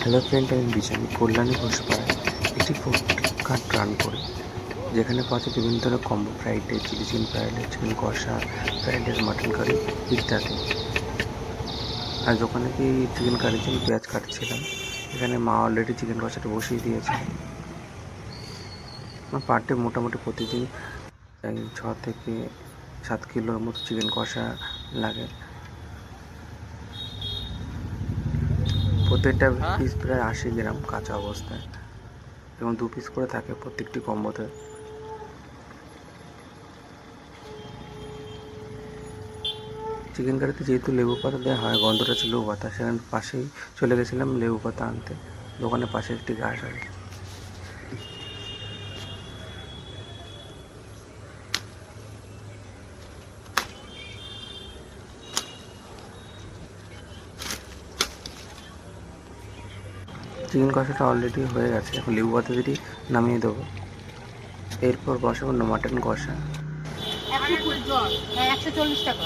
Hello friend, আমি বিজয়। আমি কল্যাণী ঘোষপাড়ায় একটি ফুড কার্ট রান করি, যেখানে পাওয়া যায় বিভিন্ন ধরনের combo, fried rice, chilli chicken fried rice, chicken কষা, ফ্রাইড রাইস, মাটন কারি ইত্যাদি। আজ ওখানে কি চিকেন কারির জন্য পেঁয়াজ কাটছিলাম। এখানে মা অলরেডি চিকেন কষাটা বসিয়ে দিয়েছে। আমার পার ডে মোটামুটি প্রতিদিন 6 থেকে 7 কিলোর মতো চিকেন কষা লাগে। প্রত্যেকটা পিস প্রায় 80 গ্রাম কাঁচা অবস্থায়, এবং 2 পিস করে থাকে প্রত্যেকটি কম্বোতে। চিকেন কারিতে যেহেতু লেবু পাতা দেওয়া হয়, গন্ধটা ছিল লেবু পাতা, সেখানে পাশেই চলে গেছিলাম লেবু পাতা আনতে। দোকানের পাশে একটি গাছ আছে। চিকেন কষাটা অলরেডি হয়ে গেছে, এখন লেবু পাতা দিয়ে নামিয়ে দেবো। এরপর বসাবো মাটন কষা। 140 টাকা।